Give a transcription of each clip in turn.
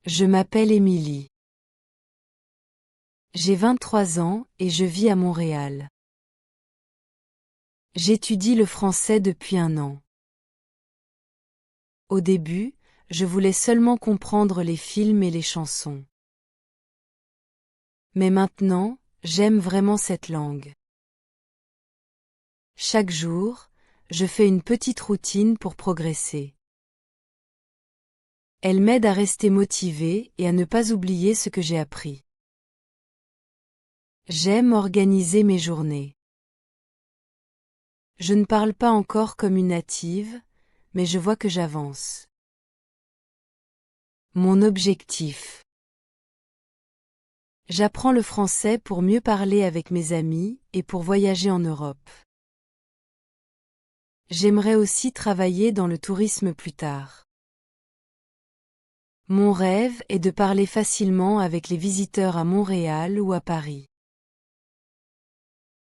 Je m'appelle Émilie. J'ai 23 ans et je vis à Montréal. J'étudie le français depuis 1 an. Au début, je voulais seulement comprendre les films et les chansons. Mais maintenant, j'aime vraiment cette langue. Chaque jour, je fais une petite routine pour progresser. Elle m'aide à rester motivée et à ne pas oublier ce que j'ai appris. J'aime organiser mes journées. Je ne parle pas encore comme une native, mais je vois que j'avance. Mon objectif. J'apprends le français pour mieux parler avec mes amis et pour voyager en Europe. J'aimerais aussi travailler dans le tourisme plus tard. Mon rêve est de parler facilement avec les visiteurs à Montréal ou à Paris.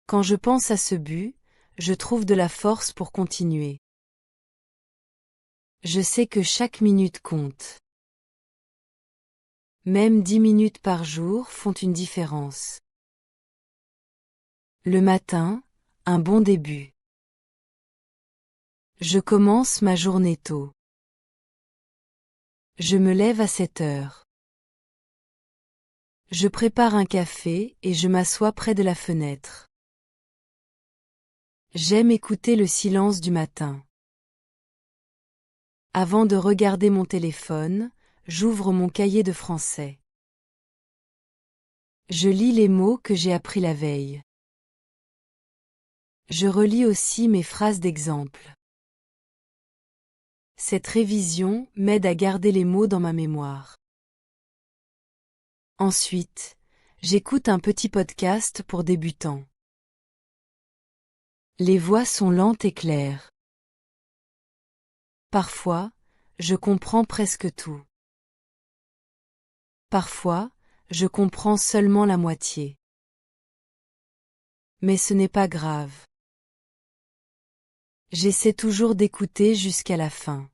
Quand je pense à ce but, je trouve de la force pour continuer. Je sais que chaque minute compte. Même 10 minutes par jour font une différence. Le matin, un bon début. Je commence ma journée tôt. Je me lève à 7 heures. Je prépare un café et je m'assois près de la fenêtre. J'aime écouter le silence du matin. Avant de regarder mon téléphone, j'ouvre mon cahier de français. Je lis les mots que j'ai appris la veille. Je relis aussi mes phrases d'exemple. Cette révision m'aide à garder les mots dans ma mémoire. Ensuite, j'écoute un petit podcast pour débutants. Les voix sont lentes et claires. Parfois, je comprends presque tout. Parfois, je comprends seulement la moitié. Mais ce n'est pas grave. J'essaie toujours d'écouter jusqu'à la fin.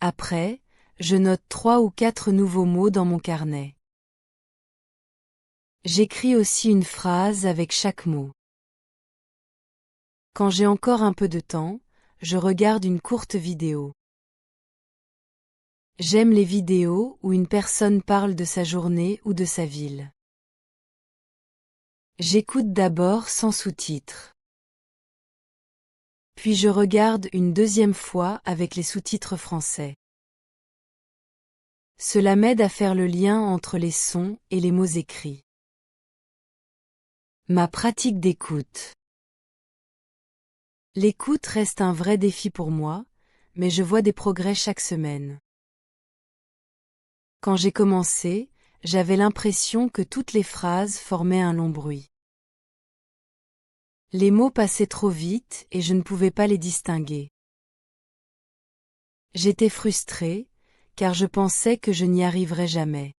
Après, je note 3 ou 4 nouveaux mots dans mon carnet. J'écris aussi une phrase avec chaque mot. Quand j'ai encore un peu de temps, je regarde une courte vidéo. J'aime les vidéos où une personne parle de sa journée ou de sa ville. J'écoute d'abord sans sous-titres. Puis je regarde une deuxième fois avec les sous-titres français. Cela m'aide à faire le lien entre les sons et les mots écrits. Ma pratique d'écoute. L'écoute reste un vrai défi pour moi, mais je vois des progrès chaque semaine. Quand j'ai commencé, j'avais l'impression que toutes les phrases formaient un long bruit. Les mots passaient trop vite et je ne pouvais pas les distinguer. J'étais frustrée, car je pensais que je n'y arriverais jamais.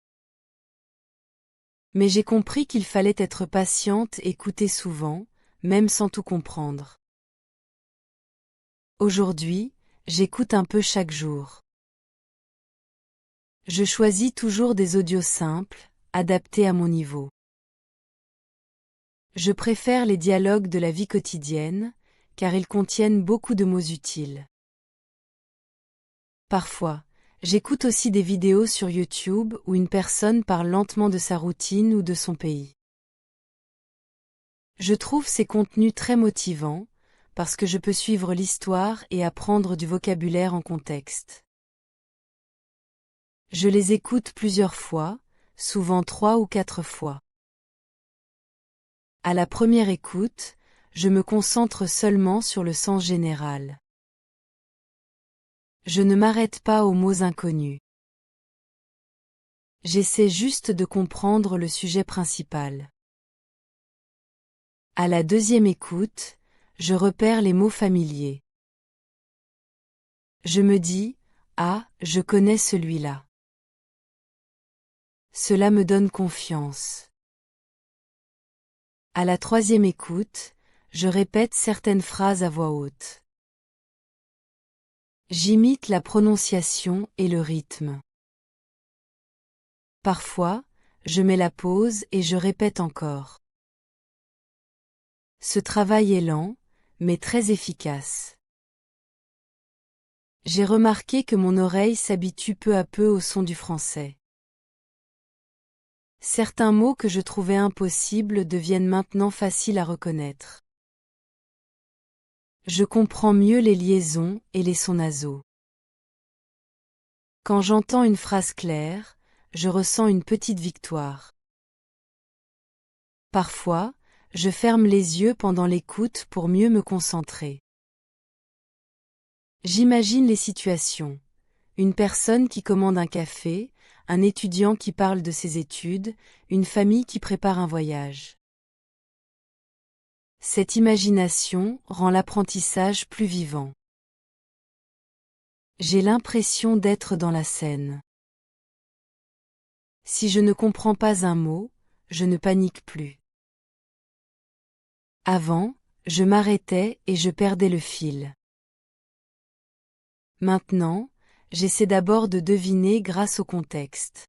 Mais j'ai compris qu'il fallait être patiente et écouter souvent, même sans tout comprendre. Aujourd'hui, j'écoute un peu chaque jour. Je choisis toujours des audios simples, adaptés à mon niveau. Je préfère les dialogues de la vie quotidienne, car ils contiennent beaucoup de mots utiles. Parfois, j'écoute aussi des vidéos sur YouTube où une personne parle lentement de sa routine ou de son pays. Je trouve ces contenus très motivants, parce que je peux suivre l'histoire et apprendre du vocabulaire en contexte. Je les écoute plusieurs fois, souvent 3 ou 4 fois. À la première écoute, je me concentre seulement sur le sens général. Je ne m'arrête pas aux mots inconnus. J'essaie juste de comprendre le sujet principal. À la deuxième écoute, je repère les mots familiers. Je me dis, ah, je connais celui-là. Cela me donne confiance. À la troisième écoute, je répète certaines phrases à voix haute. J'imite la prononciation et le rythme. Parfois, je mets la pause et je répète encore. Ce travail est lent, mais très efficace. J'ai remarqué que mon oreille s'habitue peu à peu au son du français. Certains mots que je trouvais impossibles deviennent maintenant faciles à reconnaître. Je comprends mieux les liaisons et les sons nasaux. Quand j'entends une phrase claire, je ressens une petite victoire. Parfois, je ferme les yeux pendant l'écoute pour mieux me concentrer. J'imagine les situations. Une personne qui commande un café, un étudiant qui parle de ses études, une famille qui prépare un voyage. Cette imagination rend l'apprentissage plus vivant. J'ai l'impression d'être dans la scène. Si je ne comprends pas un mot, je ne panique plus. Avant, je m'arrêtais et je perdais le fil. Maintenant, j'essaie d'abord de deviner grâce au contexte.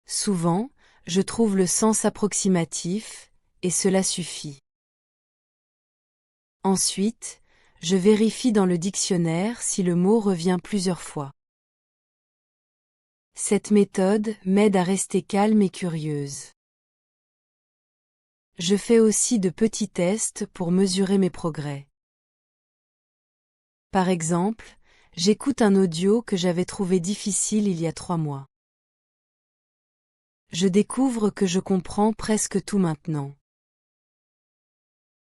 Souvent, je trouve le sens approximatif, et cela suffit. Ensuite, je vérifie dans le dictionnaire si le mot revient plusieurs fois. Cette méthode m'aide à rester calme et curieuse. Je fais aussi de petits tests pour mesurer mes progrès. Par exemple, j'écoute un audio que j'avais trouvé difficile il y a 3 mois. Je découvre que je comprends presque tout maintenant.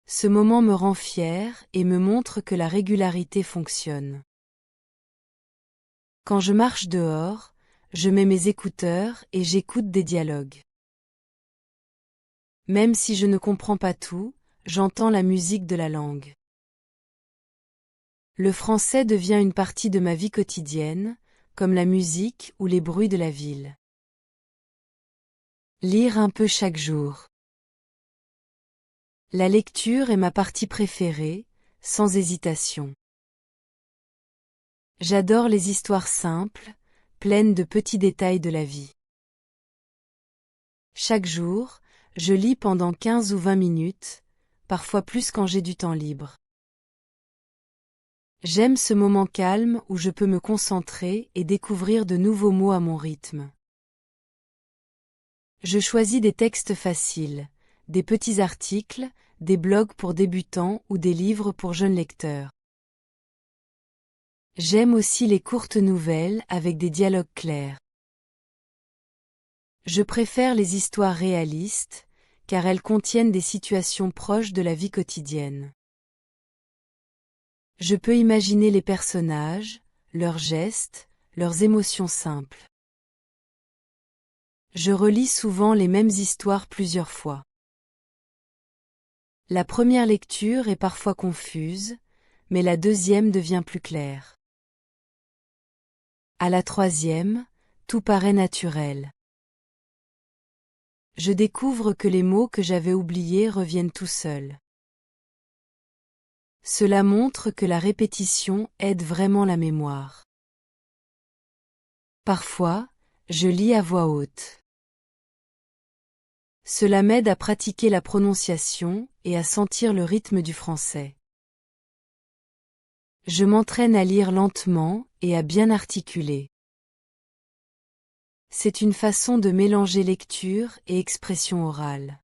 Ce moment me rend fier et me montre que la régularité fonctionne. Quand je marche dehors, je mets mes écouteurs et j'écoute des dialogues. Même si je ne comprends pas tout, j'entends la musique de la langue. Le français devient une partie de ma vie quotidienne, comme la musique ou les bruits de la ville. Lire un peu chaque jour. La lecture est ma partie préférée, sans hésitation. J'adore les histoires simples, pleines de petits détails de la vie. Chaque jour, je lis pendant 15 ou 20 minutes, parfois plus quand j'ai du temps libre. J'aime ce moment calme où je peux me concentrer et découvrir de nouveaux mots à mon rythme. Je choisis des textes faciles, des petits articles, des blogs pour débutants ou des livres pour jeunes lecteurs. J'aime aussi les courtes nouvelles avec des dialogues clairs. Je préfère les histoires réalistes, car elles contiennent des situations proches de la vie quotidienne. Je peux imaginer les personnages, leurs gestes, leurs émotions simples. Je relis souvent les mêmes histoires plusieurs fois. La première lecture est parfois confuse, mais la deuxième devient plus claire. À la troisième, tout paraît naturel. Je découvre que les mots que j'avais oubliés reviennent tout seuls. Cela montre que la répétition aide vraiment la mémoire. Parfois, je lis à voix haute. Cela m'aide à pratiquer la prononciation et à sentir le rythme du français. Je m'entraîne à lire lentement et à bien articuler. C'est une façon de mélanger lecture et expression orale.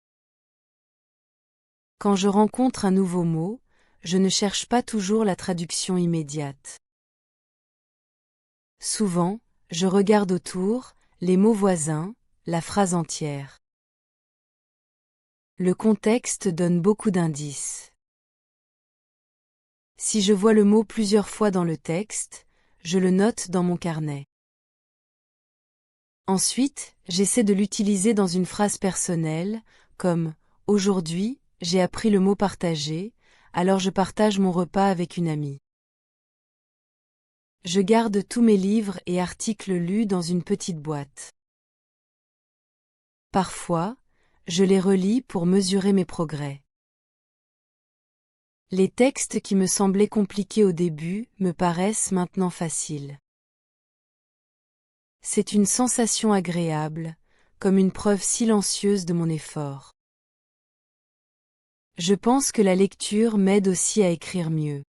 Quand je rencontre un nouveau mot, je ne cherche pas toujours la traduction immédiate. Souvent, je regarde autour, les mots voisins, la phrase entière. Le contexte donne beaucoup d'indices. Si je vois le mot plusieurs fois dans le texte, je le note dans mon carnet. Ensuite, j'essaie de l'utiliser dans une phrase personnelle, comme « Aujourd'hui, j'ai appris le mot partager, alors je partage mon repas avec une amie ». Je garde tous mes livres et articles lus dans une petite boîte. Parfois, je les relis pour mesurer mes progrès. Les textes qui me semblaient compliqués au début me paraissent maintenant faciles. C'est une sensation agréable, comme une preuve silencieuse de mon effort. Je pense que la lecture m'aide aussi à écrire mieux.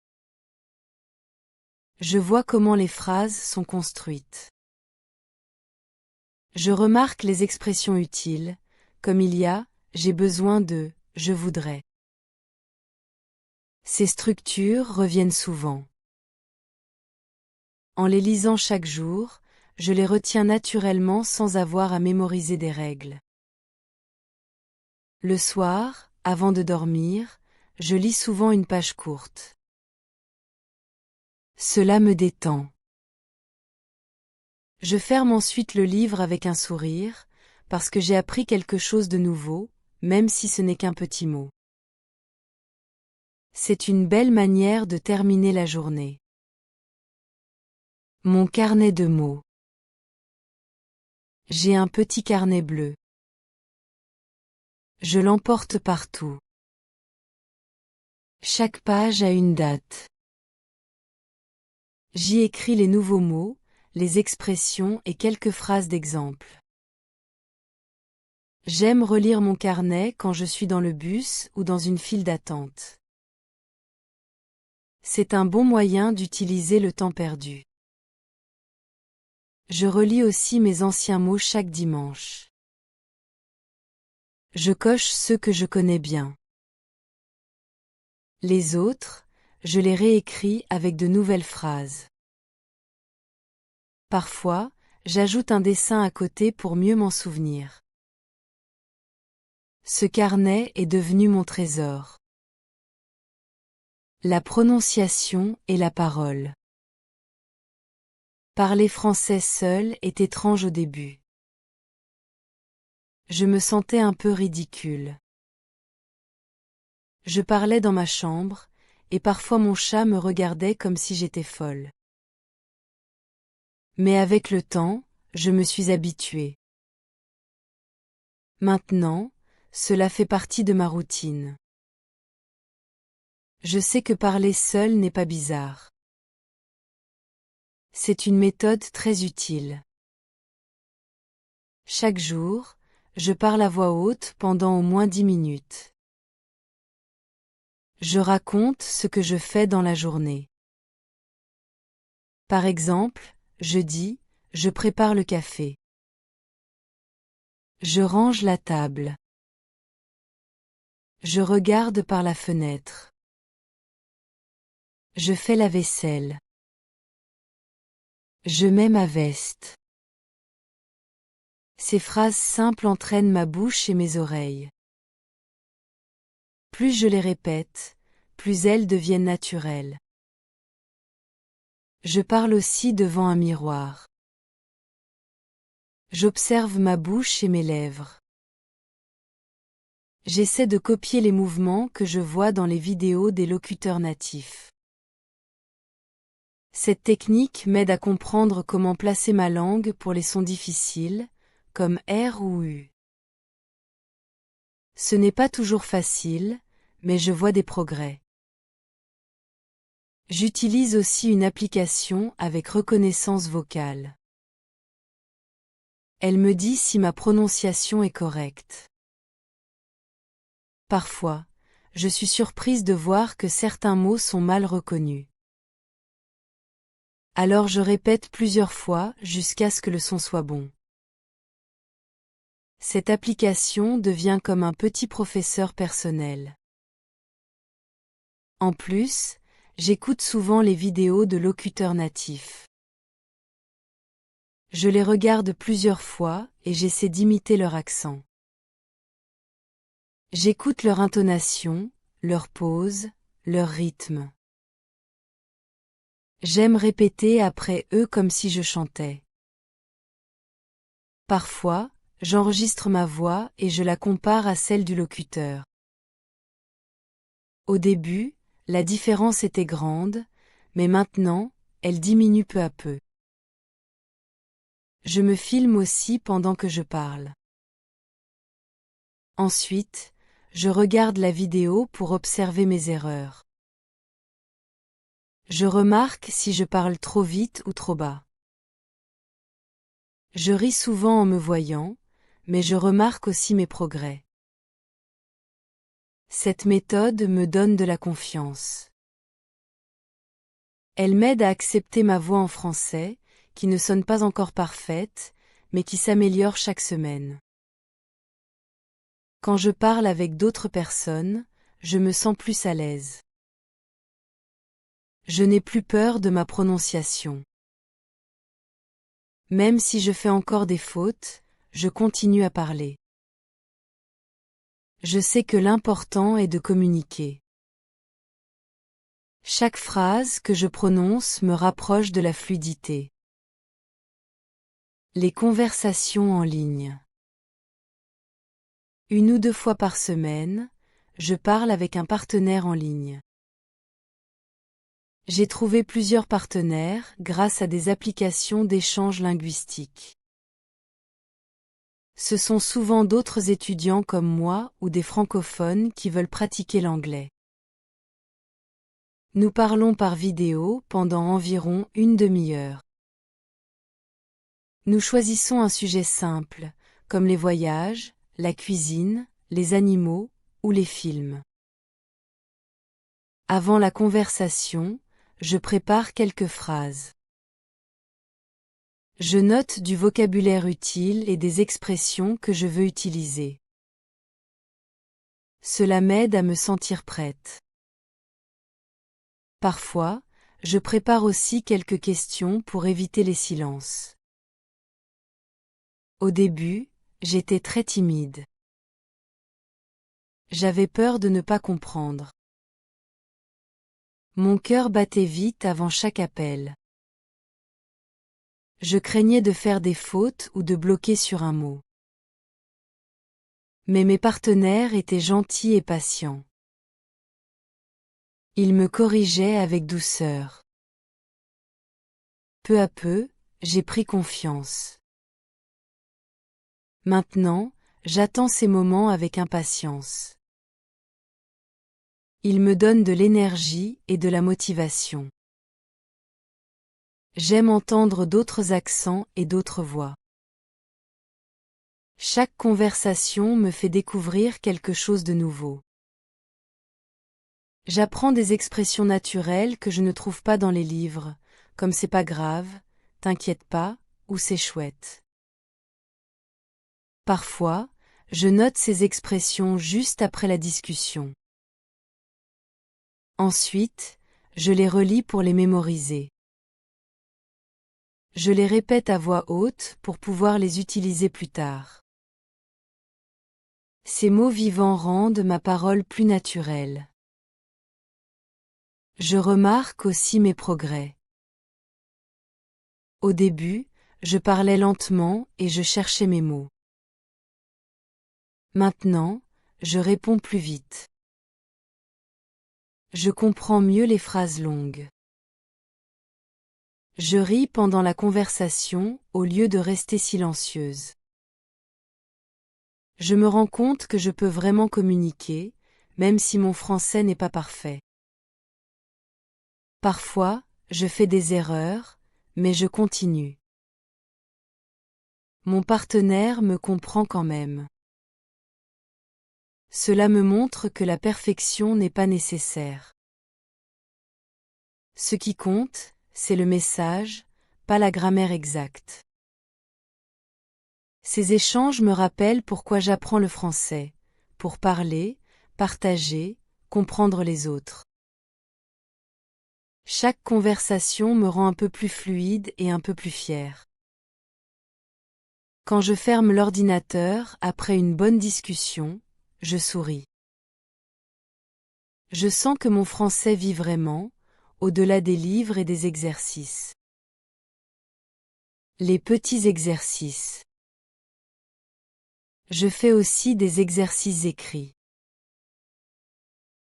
Je vois comment les phrases sont construites. Je remarque les expressions utiles, comme il y a « j'ai besoin de »,« je voudrais ». Ces structures reviennent souvent. En les lisant chaque jour, je les retiens naturellement sans avoir à mémoriser des règles. Le soir, avant de dormir, je lis souvent une page courte. Cela me détend. Je ferme ensuite le livre avec un sourire, parce que j'ai appris quelque chose de nouveau, même si ce n'est qu'un petit mot. C'est une belle manière de terminer la journée. Mon carnet de mots. J'ai un petit carnet bleu. Je l'emporte partout. Chaque page a une date. J'y écris les nouveaux mots, les expressions et quelques phrases d'exemple. J'aime relire mon carnet quand je suis dans le bus ou dans une file d'attente. C'est un bon moyen d'utiliser le temps perdu. Je relis aussi mes anciens mots chaque dimanche. Je coche ceux que je connais bien. Les autres, je les réécris avec de nouvelles phrases. Parfois, j'ajoute un dessin à côté pour mieux m'en souvenir. Ce carnet est devenu mon trésor. La prononciation et la parole. Parler français seul est étrange au début. Je me sentais un peu ridicule. Je parlais dans ma chambre, et parfois mon chat me regardait comme si j'étais folle. Mais avec le temps, je me suis habituée. Maintenant, cela fait partie de ma routine. Je sais que parler seul n'est pas bizarre. C'est une méthode très utile. Chaque jour, je parle à voix haute pendant au moins 10 minutes. Je raconte ce que je fais dans la journée. Par exemple, je dis « je prépare le café ». Je range la table. Je regarde par la fenêtre. Je fais la vaisselle. Je mets ma veste. Ces phrases simples entraînent ma bouche et mes oreilles. Plus je les répète, plus elles deviennent naturelles. Je parle aussi devant un miroir. J'observe ma bouche et mes lèvres. J'essaie de copier les mouvements que je vois dans les vidéos des locuteurs natifs. Cette technique m'aide à comprendre comment placer ma langue pour les sons difficiles, comme R ou U. Ce n'est pas toujours facile, mais je vois des progrès. J'utilise aussi une application avec reconnaissance vocale. Elle me dit si ma prononciation est correcte. Parfois, je suis surprise de voir que certains mots sont mal reconnus. Alors je répète plusieurs fois jusqu'à ce que le son soit bon. Cette application devient comme un petit professeur personnel. En plus, j'écoute souvent les vidéos de locuteurs natifs. Je les regarde plusieurs fois et j'essaie d'imiter leur accent. J'écoute leur intonation, leur pause, leur rythme. J'aime répéter après eux comme si je chantais. Parfois, j'enregistre ma voix et je la compare à celle du locuteur. Au début, la différence était grande, mais maintenant, elle diminue peu à peu. Je me filme aussi pendant que je parle. Ensuite, je regarde la vidéo pour observer mes erreurs. Je remarque si je parle trop vite ou trop bas. Je ris souvent en me voyant, mais je remarque aussi mes progrès. Cette méthode me donne de la confiance. Elle m'aide à accepter ma voix en français, qui ne sonne pas encore parfaite, mais qui s'améliore chaque semaine. Quand je parle avec d'autres personnes, je me sens plus à l'aise. Je n'ai plus peur de ma prononciation. Même si je fais encore des fautes, je continue à parler. Je sais que l'important est de communiquer. Chaque phrase que je prononce me rapproche de la fluidité. Les conversations en ligne. 1 ou 2 fois par semaine, je parle avec un partenaire en ligne. J'ai trouvé plusieurs partenaires grâce à des applications d'échange linguistique. Ce sont souvent d'autres étudiants comme moi ou des francophones qui veulent pratiquer l'anglais. Nous parlons par vidéo pendant environ 1 demi-heure. Nous choisissons un sujet simple, comme les voyages, la cuisine, les animaux ou les films. Avant la conversation, je prépare quelques phrases. Je note du vocabulaire utile et des expressions que je veux utiliser. Cela m'aide à me sentir prête. Parfois, je prépare aussi quelques questions pour éviter les silences. Au début, j'étais très timide. J'avais peur de ne pas comprendre. Mon cœur battait vite avant chaque appel. Je craignais de faire des fautes ou de bloquer sur un mot. Mais mes partenaires étaient gentils et patients. Ils me corrigeaient avec douceur. Peu à peu, j'ai pris confiance. Maintenant, j'attends ces moments avec impatience. Ils me donnent de l'énergie et de la motivation. J'aime entendre d'autres accents et d'autres voix. Chaque conversation me fait découvrir quelque chose de nouveau. J'apprends des expressions naturelles que je ne trouve pas dans les livres, comme c'est pas grave, t'inquiète pas, ou c'est chouette. Parfois, je note ces expressions juste après la discussion. Ensuite, je les relis pour les mémoriser. Je les répète à voix haute pour pouvoir les utiliser plus tard. Ces mots vivants rendent ma parole plus naturelle. Je remarque aussi mes progrès. Au début, je parlais lentement et je cherchais mes mots. Maintenant, je réponds plus vite. Je comprends mieux les phrases longues. Je ris pendant la conversation au lieu de rester silencieuse. Je me rends compte que je peux vraiment communiquer, même si mon français n'est pas parfait. Parfois, je fais des erreurs, mais je continue. Mon partenaire me comprend quand même. Cela me montre que la perfection n'est pas nécessaire. Ce qui compte, c'est le message, pas la grammaire exacte. Ces échanges me rappellent pourquoi j'apprends le français, pour parler, partager, comprendre les autres. Chaque conversation me rend un peu plus fluide et un peu plus fière. Quand je ferme l'ordinateur après une bonne discussion, je souris. Je sens que mon français vit vraiment, au-delà des livres et des exercices. Les petits exercices. Je fais aussi des exercices écrits.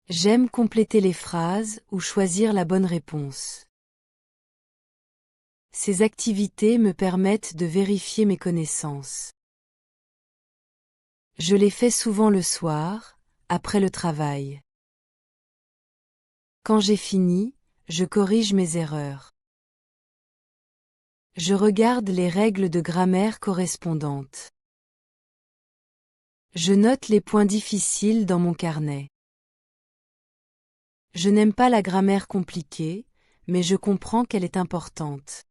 J'aime compléter les phrases ou choisir la bonne réponse. Ces activités me permettent de vérifier mes connaissances. Je les fais souvent le soir, après le travail. Quand j'ai fini, je corrige mes erreurs. Je regarde les règles de grammaire correspondantes. Je note les points difficiles dans mon carnet. Je n'aime pas la grammaire compliquée, mais je comprends qu'elle est importante.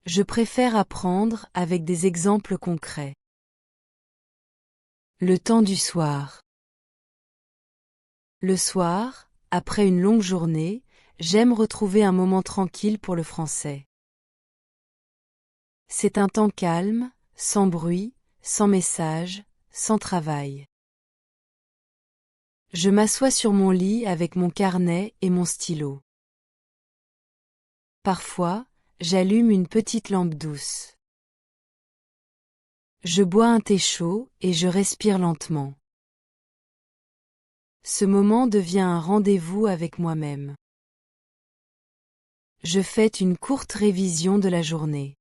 Je préfère apprendre avec des exemples concrets. Le temps du soir. Le soir, après une longue journée, j'aime retrouver un moment tranquille pour le français. C'est un temps calme, sans bruit, sans message, sans travail. Je m'assois sur mon lit avec mon carnet et mon stylo. Parfois, j'allume une petite lampe douce. Je bois un thé chaud et je respire lentement. Ce moment devient un rendez-vous avec moi-même. Je fais une courte révision de la journée.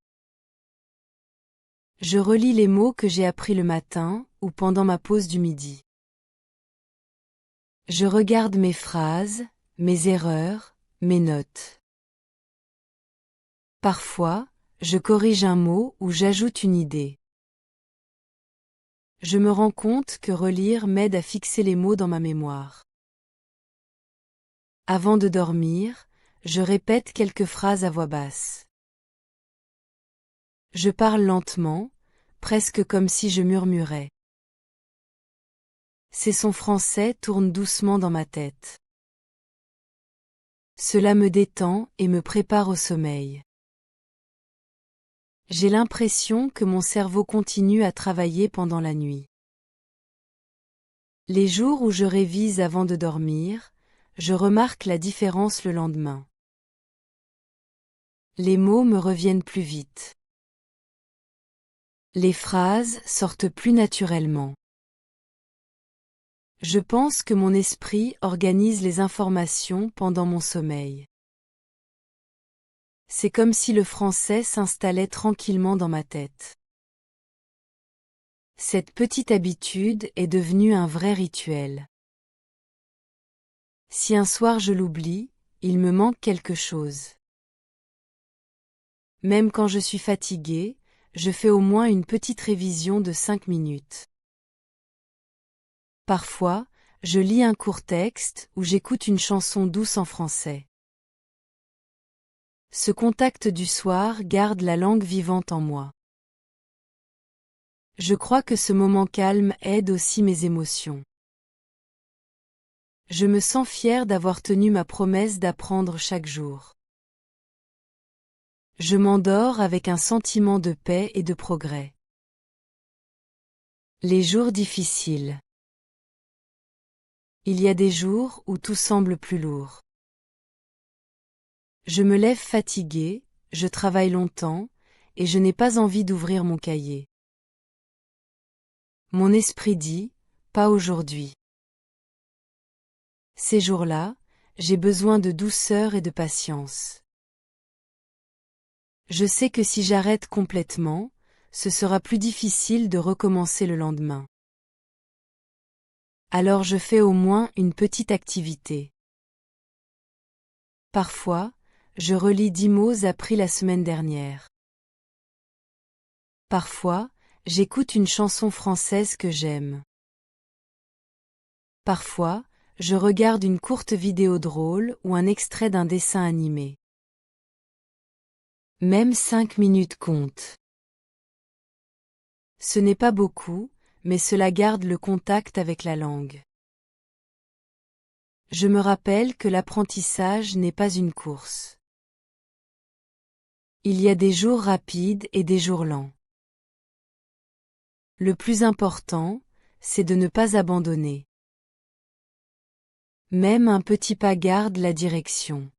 Je relis les mots que j'ai appris le matin ou pendant ma pause du midi. Je regarde mes phrases, mes erreurs, mes notes. Parfois, je corrige un mot ou j'ajoute une idée. Je me rends compte que relire m'aide à fixer les mots dans ma mémoire. Avant de dormir, je répète quelques phrases à voix basse. Je parle lentement, presque comme si je murmurais. Ces sons français tournent doucement dans ma tête. Cela me détend et me prépare au sommeil. J'ai l'impression que mon cerveau continue à travailler pendant la nuit. Les jours où je révise avant de dormir, je remarque la différence le lendemain. Les mots me reviennent plus vite. Les phrases sortent plus naturellement. Je pense que mon esprit organise les informations pendant mon sommeil. C'est comme si le français s'installait tranquillement dans ma tête. Cette petite habitude est devenue un vrai rituel. Si un soir je l'oublie, il me manque quelque chose. Même quand je suis fatiguée, je fais au moins une petite révision de 5 minutes. Parfois, je lis un court texte ou j'écoute une chanson douce en français. Ce contact du soir garde la langue vivante en moi. Je crois que ce moment calme aide aussi mes émotions. Je me sens fière d'avoir tenu ma promesse d'apprendre chaque jour. Je m'endors avec un sentiment de paix et de progrès. Les jours difficiles. Il y a des jours où tout semble plus lourd. Je me lève fatiguée, je travaille longtemps, et je n'ai pas envie d'ouvrir mon cahier. Mon esprit dit, pas aujourd'hui. Ces jours-là, j'ai besoin de douceur et de patience. Je sais que si j'arrête complètement, ce sera plus difficile de recommencer le lendemain. Alors je fais au moins une petite activité. Parfois, je relis 10 mots appris la semaine dernière. Parfois, j'écoute une chanson française que j'aime. Parfois, je regarde une courte vidéo drôle ou un extrait d'un dessin animé. Même 5 minutes comptent. Ce n'est pas beaucoup, mais cela garde le contact avec la langue. Je me rappelle que l'apprentissage n'est pas une course. Il y a des jours rapides et des jours lents. Le plus important, c'est de ne pas abandonner. Même un petit pas garde la direction.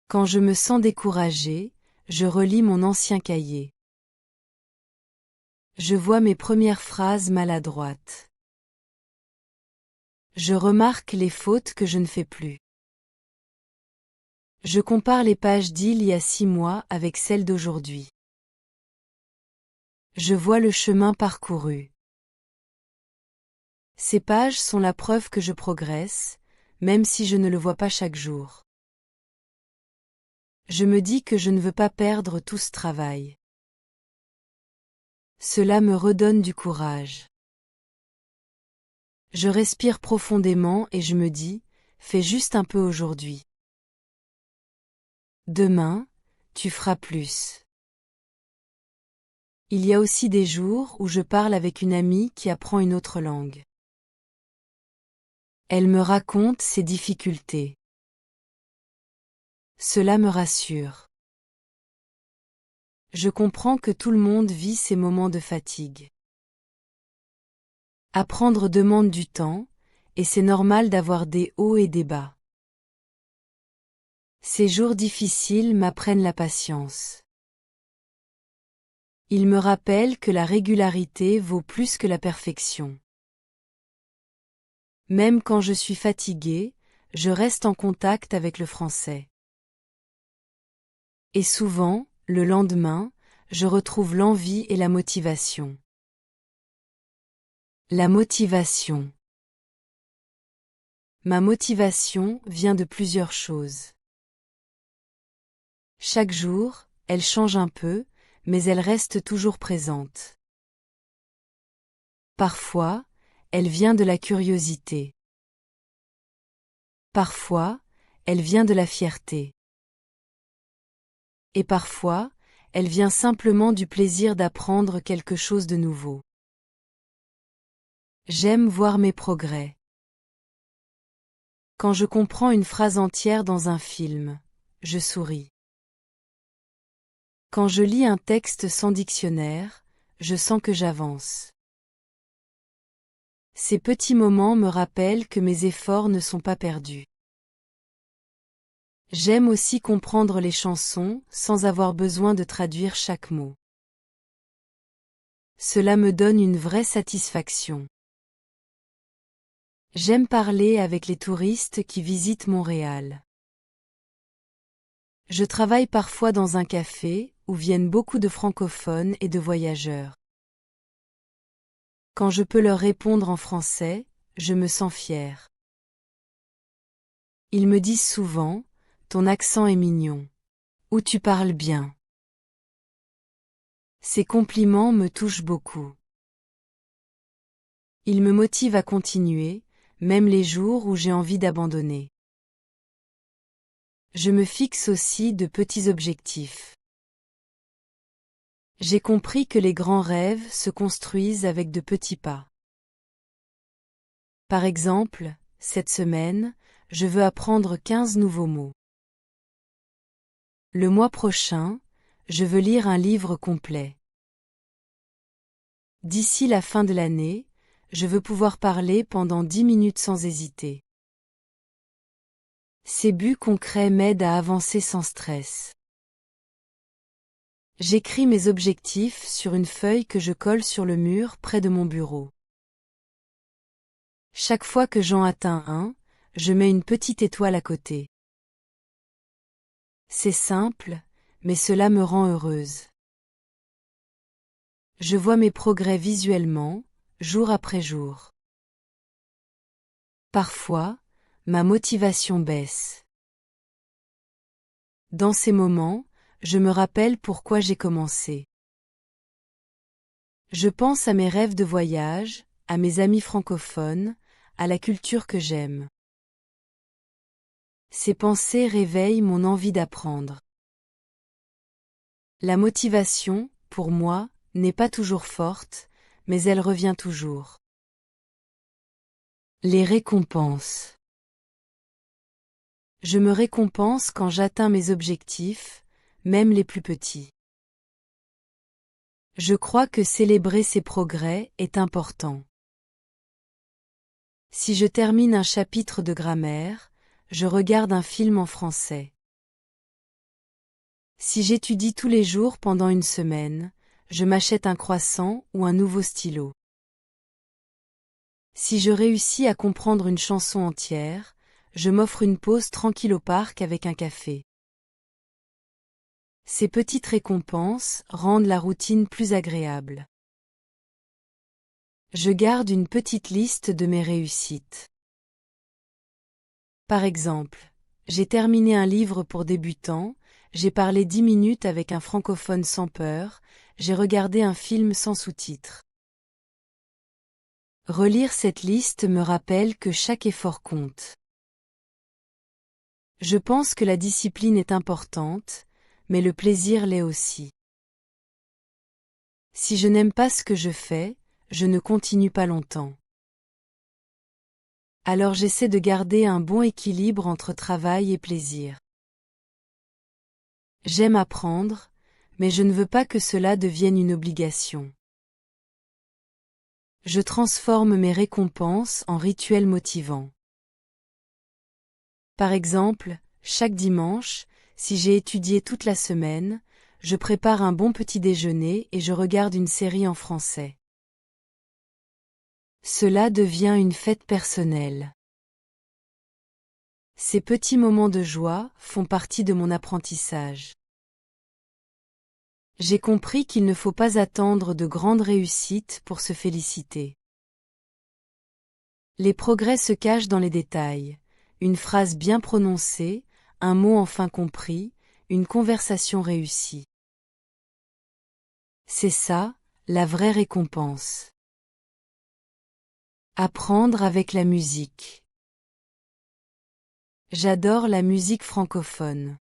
Quand je me sens découragée, je relis mon ancien cahier. Je vois mes premières phrases maladroites. Je remarque les fautes que je ne fais plus. Je compare les pages d'il y a 6 mois avec celles d'aujourd'hui. Je vois le chemin parcouru. Ces pages sont la preuve que je progresse, même si je ne le vois pas chaque jour. Je me dis que je ne veux pas perdre tout ce travail. Cela me redonne du courage. Je respire profondément et je me dis, fais juste un peu aujourd'hui. Demain, tu feras plus. Il y a aussi des jours où je parle avec une amie qui apprend une autre langue. Elle me raconte ses difficultés. Cela me rassure. Je comprends que tout le monde vit ces moments de fatigue. Apprendre demande du temps, et c'est normal d'avoir des hauts et des bas. Ces jours difficiles m'apprennent la patience. Ils me rappellent que la régularité vaut plus que la perfection. Même quand je suis fatiguée, je reste en contact avec le français. Et souvent, le lendemain, je retrouve l'envie et la motivation. La motivation. Ma motivation vient de plusieurs choses. Chaque jour, elle change un peu, mais elle reste toujours présente. Parfois, elle vient de la curiosité. Parfois, elle vient de la fierté. Et parfois, elle vient simplement du plaisir d'apprendre quelque chose de nouveau. J'aime voir mes progrès. Quand je comprends une phrase entière dans un film, je souris. Quand je lis un texte sans dictionnaire, je sens que j'avance. Ces petits moments me rappellent que mes efforts ne sont pas perdus. J'aime aussi comprendre les chansons sans avoir besoin de traduire chaque mot. Cela me donne une vraie satisfaction. J'aime parler avec les touristes qui visitent Montréal. Je travaille parfois dans un café où viennent beaucoup de francophones et de voyageurs. Quand je peux leur répondre en français, je me sens fière. Ils me disent souvent, ton accent est mignon. Ou tu parles bien. Ces compliments me touchent beaucoup. Ils me motivent à continuer, même les jours où j'ai envie d'abandonner. Je me fixe aussi de petits objectifs. J'ai compris que les grands rêves se construisent avec de petits pas. Par exemple, cette semaine, je veux apprendre 15 nouveaux mots. Le mois prochain, je veux lire un livre complet. D'ici la fin de l'année, je veux pouvoir parler pendant 10 minutes sans hésiter. Ces buts concrets m'aident à avancer sans stress. J'écris mes objectifs sur une feuille que je colle sur le mur près de mon bureau. Chaque fois que j'en atteins un, je mets une petite étoile à côté. C'est simple, mais cela me rend heureuse. Je vois mes progrès visuellement, jour après jour. Parfois, ma motivation baisse. Dans ces moments, je me rappelle pourquoi j'ai commencé. Je pense à mes rêves de voyage, à mes amis francophones, à la culture que j'aime. Ces pensées réveillent mon envie d'apprendre. La motivation, pour moi, n'est pas toujours forte, mais elle revient toujours. Les récompenses. Je me récompense quand j'atteins mes objectifs, même les plus petits. Je crois que célébrer ces progrès est important. Si je termine un chapitre de grammaire, je regarde un film en français. Si j'étudie tous les jours pendant une semaine, je m'achète un croissant ou un nouveau stylo. Si je réussis à comprendre une chanson entière, je m'offre une pause tranquille au parc avec un café. Ces petites récompenses rendent la routine plus agréable. Je garde une petite liste de mes réussites. Par exemple, j'ai terminé un livre pour débutants, j'ai parlé 10 minutes avec un francophone sans peur, j'ai regardé un film sans sous-titres. Relire cette liste me rappelle que chaque effort compte. Je pense que la discipline est importante, mais le plaisir l'est aussi. Si je n'aime pas ce que je fais, je ne continue pas longtemps. Alors j'essaie de garder un bon équilibre entre travail et plaisir. J'aime apprendre, mais je ne veux pas que cela devienne une obligation. Je transforme mes récompenses en rituels motivants. Par exemple, chaque dimanche, si j'ai étudié toute la semaine, je prépare un bon petit déjeuner et je regarde une série en français. Cela devient une fête personnelle. Ces petits moments de joie font partie de mon apprentissage. J'ai compris qu'il ne faut pas attendre de grandes réussites pour se féliciter. Les progrès se cachent dans les détails. Une phrase bien prononcée, un mot enfin compris, une conversation réussie. C'est ça, la vraie récompense. Apprendre avec la musique. J'adore la musique francophone.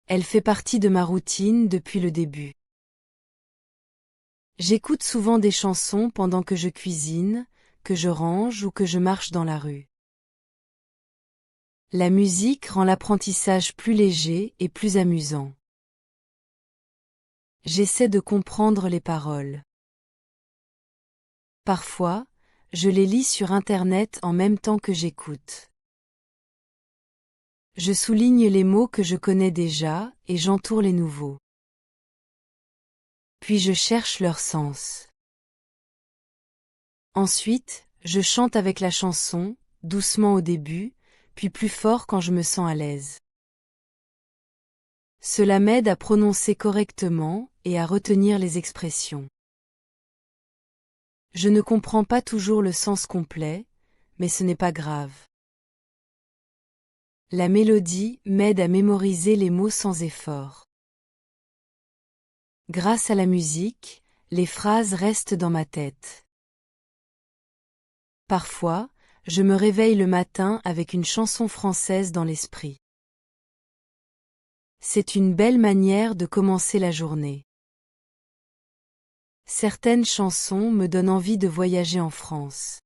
Elle fait partie de ma routine depuis le début. J'écoute souvent des chansons pendant que je cuisine, que je range ou que je marche dans la rue. La musique rend l'apprentissage plus léger et plus amusant. J'essaie de comprendre les paroles. Parfois, je les lis sur Internet en même temps que j'écoute. Je souligne les mots que je connais déjà et j'entoure les nouveaux. Puis je cherche leur sens. Ensuite, je chante avec la chanson, doucement au début, puis plus fort quand je me sens à l'aise. Cela m'aide à prononcer correctement et à retenir les expressions. Je ne comprends pas toujours le sens complet, mais ce n'est pas grave. La mélodie m'aide à mémoriser les mots sans effort. Grâce à la musique, les phrases restent dans ma tête. Parfois, je me réveille le matin avec une chanson française dans l'esprit. C'est une belle manière de commencer la journée. Certaines chansons me donnent envie de voyager en France.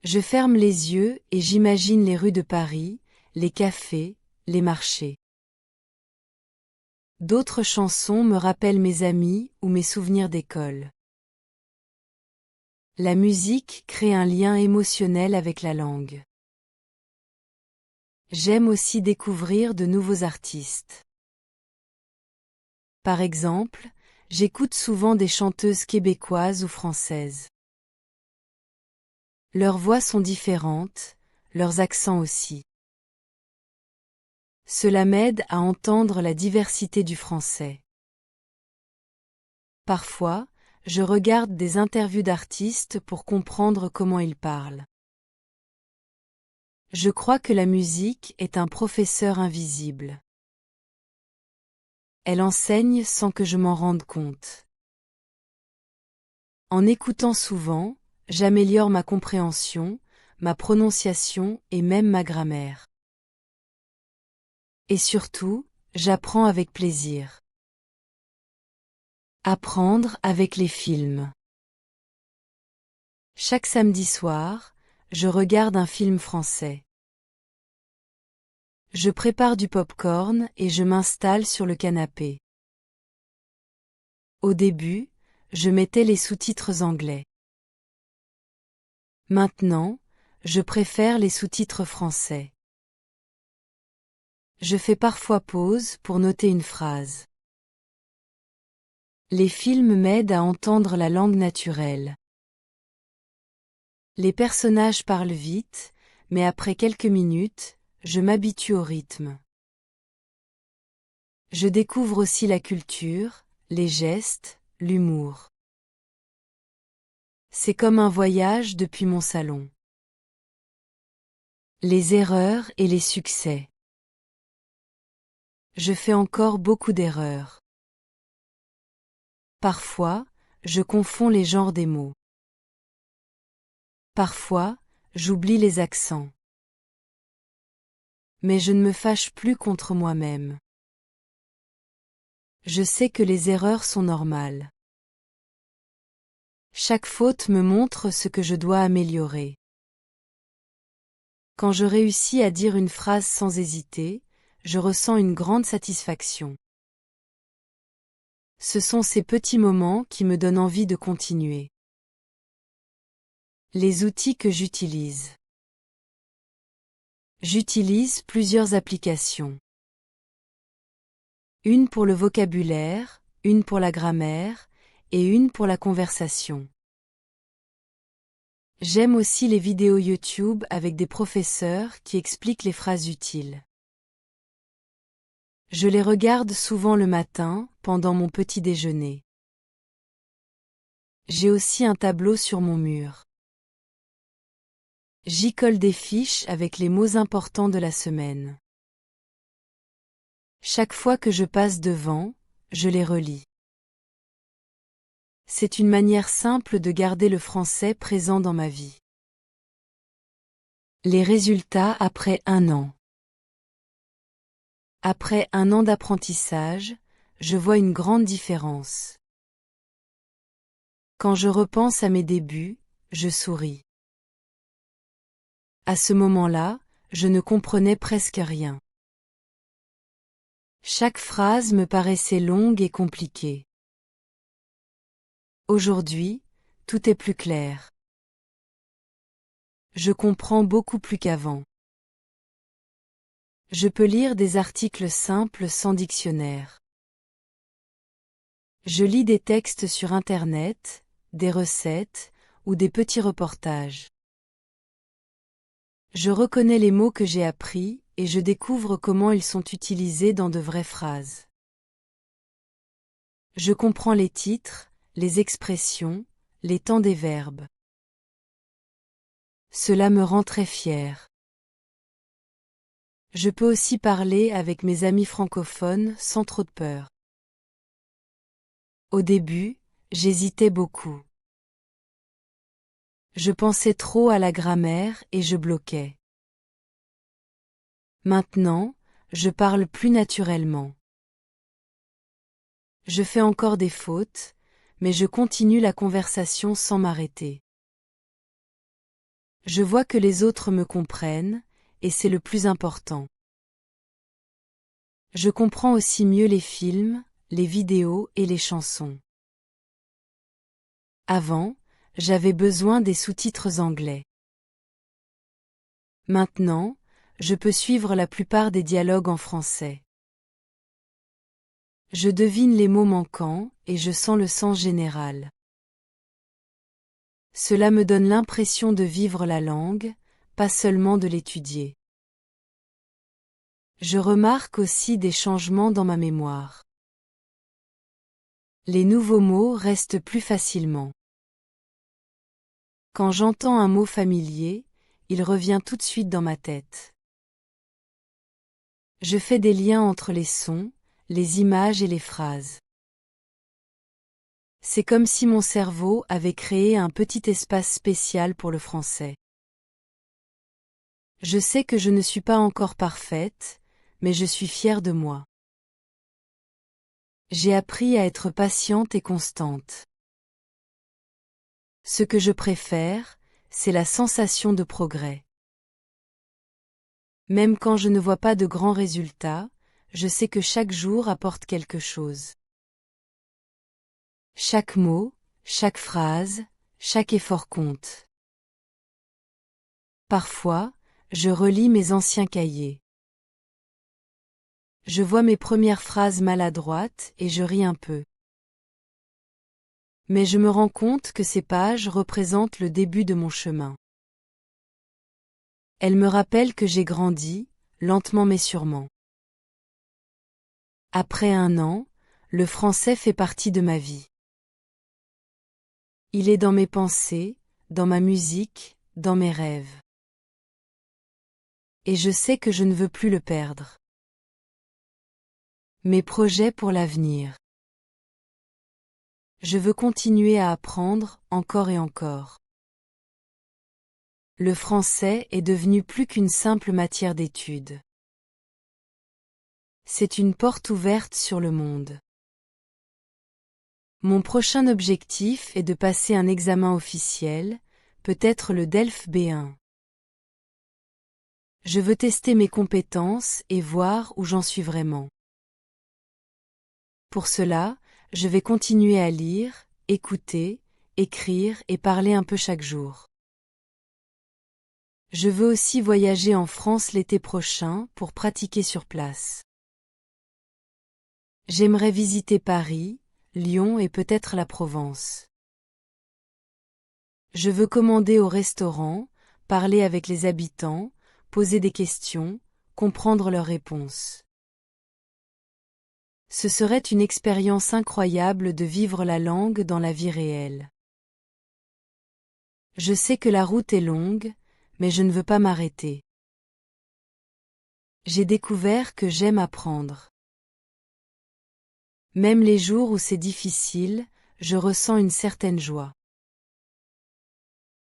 Je ferme les yeux et j'imagine les rues de Paris, les cafés, les marchés. D'autres chansons me rappellent mes amis ou mes souvenirs d'école. La musique crée un lien émotionnel avec la langue. J'aime aussi découvrir de nouveaux artistes. Par exemple, j'écoute souvent des chanteuses québécoises ou françaises. Leurs voix sont différentes, leurs accents aussi. Cela m'aide à entendre la diversité du français. Parfois, je regarde des interviews d'artistes pour comprendre comment ils parlent. Je crois que la musique est un professeur invisible. Elle enseigne sans que je m'en rende compte. En écoutant souvent, j'améliore ma compréhension, ma prononciation et même ma grammaire. Et surtout, j'apprends avec plaisir. Apprendre avec les films. Chaque samedi soir, je regarde un film français. Je prépare du popcorn et je m'installe sur le canapé. Au début, je mettais les sous-titres anglais. Maintenant, je préfère les sous-titres français. Je fais parfois pause pour noter une phrase. Les films m'aident à entendre la langue naturelle. Les personnages parlent vite, mais après quelques minutes, je m'habitue au rythme. Je découvre aussi la culture, les gestes, l'humour. C'est comme un voyage depuis mon salon. Les erreurs et les succès. Je fais encore beaucoup d'erreurs. Parfois, je confonds les genres des mots. Parfois, j'oublie les accents. Mais je ne me fâche plus contre moi-même. Je sais que les erreurs sont normales. Chaque faute me montre ce que je dois améliorer. Quand je réussis à dire une phrase sans hésiter, je ressens une grande satisfaction. Ce sont ces petits moments qui me donnent envie de continuer. Les outils que j'utilise. J'utilise plusieurs applications. Une pour le vocabulaire, une pour la grammaire, et une pour la conversation. J'aime aussi les vidéos YouTube avec des professeurs qui expliquent les phrases utiles. Je les regarde souvent le matin, pendant mon petit déjeuner. J'ai aussi un tableau sur mon mur. J'y colle des fiches avec les mots importants de la semaine. Chaque fois que je passe devant, je les relis. C'est une manière simple de garder le français présent dans ma vie. Les résultats après 1 an. Après 1 an d'apprentissage, je vois une grande différence. Quand je repense à mes débuts, je souris. À ce moment-là, je ne comprenais presque rien. Chaque phrase me paraissait longue et compliquée. Aujourd'hui, tout est plus clair. Je comprends beaucoup plus qu'avant. Je peux lire des articles simples sans dictionnaire. Je lis des textes sur Internet, des recettes, ou des petits reportages. Je reconnais les mots que j'ai appris, et je découvre comment ils sont utilisés dans de vraies phrases. Je comprends les titres, les expressions, les temps des verbes. Cela me rend très fière. Je peux aussi parler avec mes amis francophones sans trop de peur. Au début, j'hésitais beaucoup. Je pensais trop à la grammaire et je bloquais. Maintenant, je parle plus naturellement. Je fais encore des fautes, mais je continue la conversation sans m'arrêter. Je vois que les autres me comprennent, et c'est le plus important. Je comprends aussi mieux les films, les vidéos et les chansons. Avant, j'avais besoin des sous-titres anglais. Maintenant, je peux suivre la plupart des dialogues en français. Je devine les mots manquants et je sens le sens général. Cela me donne l'impression de vivre la langue, pas seulement de l'étudier. Je remarque aussi des changements dans ma mémoire. Les nouveaux mots restent plus facilement. Quand j'entends un mot familier, il revient tout de suite dans ma tête. Je fais des liens entre les sons, les images et les phrases. C'est comme si mon cerveau avait créé un petit espace spécial pour le français. Je sais que je ne suis pas encore parfaite, mais je suis fière de moi. J'ai appris à être patiente et constante. Ce que je préfère, c'est la sensation de progrès. Même quand je ne vois pas de grands résultats, je sais que chaque jour apporte quelque chose. Chaque mot, chaque phrase, chaque effort compte. Parfois, je relis mes anciens cahiers. Je vois mes premières phrases maladroites et je ris un peu. Mais je me rends compte que ces pages représentent le début de mon chemin. Elles me rappellent que j'ai grandi, lentement mais sûrement. Après 1 an, le français fait partie de ma vie. Il est dans mes pensées, dans ma musique, dans mes rêves. Et je sais que je ne veux plus le perdre. Mes projets pour l'avenir. Je veux continuer à apprendre, encore et encore. Le français est devenu plus qu'une simple matière d'étude. C'est une porte ouverte sur le monde. Mon prochain objectif est de passer un examen officiel, peut-être le DELF B1. Je veux tester mes compétences et voir où j'en suis vraiment. Pour cela, je vais continuer à lire, écouter, écrire et parler un peu chaque jour. Je veux aussi voyager en France l'été prochain pour pratiquer sur place. J'aimerais visiter Paris, Lyon et peut-être la Provence. Je veux commander au restaurant, parler avec les habitants, poser des questions, comprendre leurs réponses. Ce serait une expérience incroyable de vivre la langue dans la vie réelle. Je sais que la route est longue, mais je ne veux pas m'arrêter. J'ai découvert que j'aime apprendre. Même les jours où c'est difficile, je ressens une certaine joie.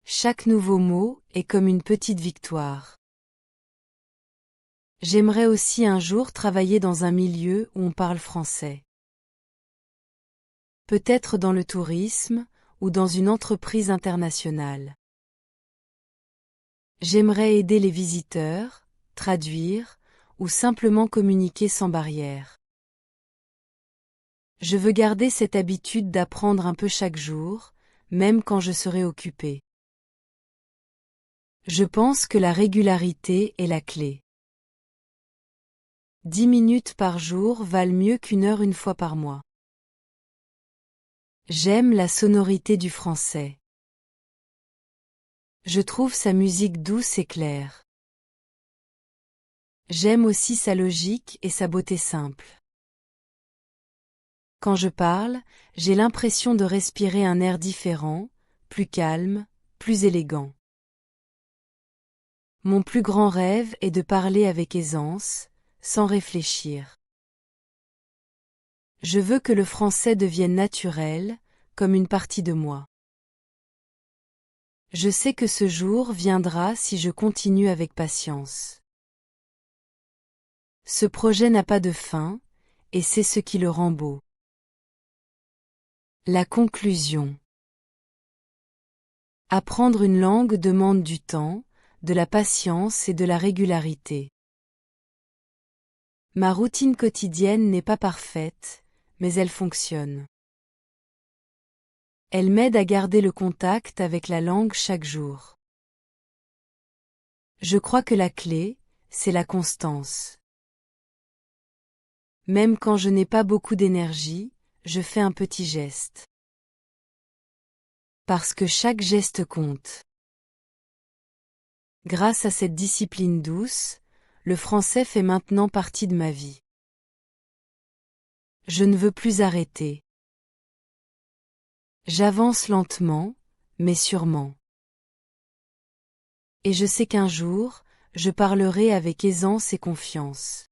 Chaque nouveau mot est comme une petite victoire. J'aimerais aussi un jour travailler dans un milieu où on parle français. Peut-être dans le tourisme ou dans une entreprise internationale. J'aimerais aider les visiteurs, traduire ou simplement communiquer sans barrière. Je veux garder cette habitude d'apprendre un peu chaque jour, même quand je serai occupé. Je pense que la régularité est la clé. 10 minutes par jour valent mieux qu'une heure une fois par mois. J'aime la sonorité du français. Je trouve sa musique douce et claire. J'aime aussi sa logique et sa beauté simple. Quand je parle, j'ai l'impression de respirer un air différent, plus calme, plus élégant. Mon plus grand rêve est de parler avec aisance, sans réfléchir. Je veux que le français devienne naturel, comme une partie de moi. Je sais que ce jour viendra si je continue avec patience. Ce projet n'a pas de fin, et c'est ce qui le rend beau. La conclusion. Apprendre une langue demande du temps, de la patience et de la régularité. Ma routine quotidienne n'est pas parfaite, mais elle fonctionne. Elle m'aide à garder le contact avec la langue chaque jour. Je crois que la clé, c'est la constance. Même quand je n'ai pas beaucoup d'énergie, je fais un petit geste. Parce que chaque geste compte. Grâce à cette discipline douce, le français fait maintenant partie de ma vie. Je ne veux plus arrêter. J'avance lentement, mais sûrement. Et je sais qu'un jour, je parlerai avec aisance et confiance.